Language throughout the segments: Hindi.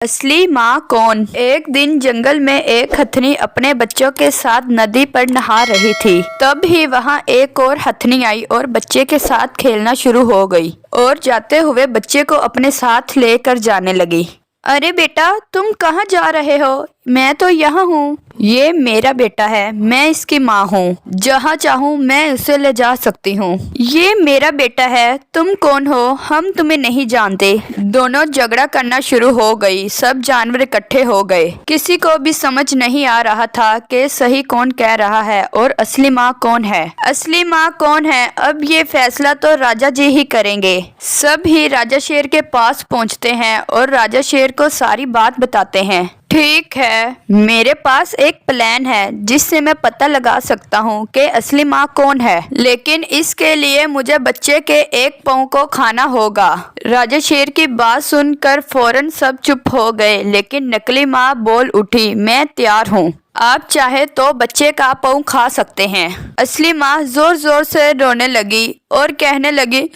असली माँ कौन। एक दिन जंगल में एक हथनी अपने बच्चों के साथ नदी पर नहा रही थी। तब ही वहाँ एक और हथनी आई और बच्चे के साथ खेलना शुरू हो गई और जाते हुए बच्चे को अपने साथ लेकर जाने लगी। अरे बेटा, तुम कहाँ जा रहे हो? मैं तो यहाँ हूँ। ये मेरा बेटा है, मैं इसकी माँ हूँ। जहाँ चाहूँ मैं उसे ले जा सकती हूँ। ये मेरा बेटा है, तुम कौन हो? हम तुम्हें नहीं जानते। दोनों झगड़ा करना शुरू हो गई। सब जानवर इकट्ठे हो गए। किसी को भी समझ नहीं आ रहा था कि सही कौन कह रहा है और असली माँ कौन है। असली माँ कौन है, अब ये फैसला तो राजा जी ही करेंगे। सब ही राजा शेर के पास पहुँचते हैं और राजा शेर को सारी बात बताते हैं। ठीक है, मेरे पास एक प्लान है जिससे मैं पता लगा सकता हूँ कि असली माँ कौन है, लेकिन इसके लिए मुझे बच्चे के एक पाँव को खाना होगा। राजा शेर की बात सुनकर फौरन सब चुप हो गए, लेकिन नकली माँ बोल उठी, मैं तैयार हूँ। आप चाहे तो बच्चे का पाँव खा सकते हैं। असली माँ जोर जोर से रोने लगी और कहने लगी,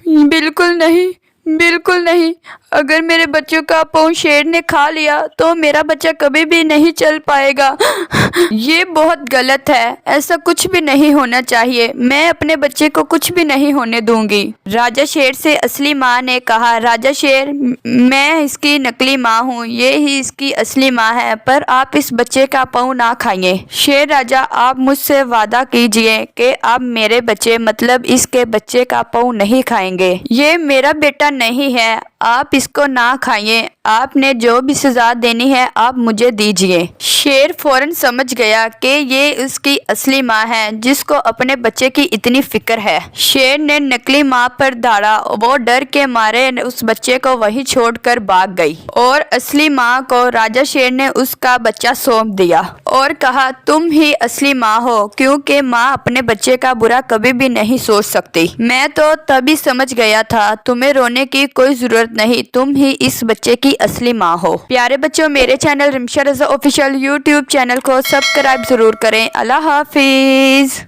बिल्कुल नहीं, बिल्कुल नहीं। अगर मेरे बच्चों का पाँव शेर ने खा लिया तो मेरा बच्चा कभी भी नहीं चल पाएगा। ये बहुत गलत है, ऐसा कुछ भी नहीं होना चाहिए। मैं अपने बच्चे को कुछ भी नहीं होने दूंगी। राजा शेर से असली माँ ने कहा, राजा शेर, मैं इसकी नकली माँ हूँ, ये ही इसकी असली माँ है, पर आप इस बच्चे का पाँव ना खाइए। शेर राजा, आप मुझसे वादा कीजिए कि आप मेरे बच्चे मतलब इसके बच्चे का पाँव नहीं खाएंगे। ये मेरा बेटा नहीं है, आप इसको ना खाइए। आपने जो भी सजा देनी है आप मुझे दीजिए। शेर फौरन समझ गया कि ये उसकी असली माँ है जिसको अपने बच्चे की इतनी फिक्र है। शेर ने नकली माँ पर दौड़ा। वो डर के मारे उस बच्चे को वहीं छोड़कर भाग गई और असली माँ को राजा शेर ने उसका बच्चा सौंप दिया और कहा, तुम ही असली माँ हो, क्योंकि माँ अपने बच्चे का बुरा कभी भी नहीं सोच सकती। मैं तो तभी समझ गया था, तुम्हें रोने की कोई जरूरत नहीं, तुम ही इस बच्चे की असली माँ हो। प्यारे बच्चों, मेरे चैनल रिमशा रज़ा ऑफिशियल यूट्यूब चैनल को सब्सक्राइब जरूर करें। अल्लाह हाफिज।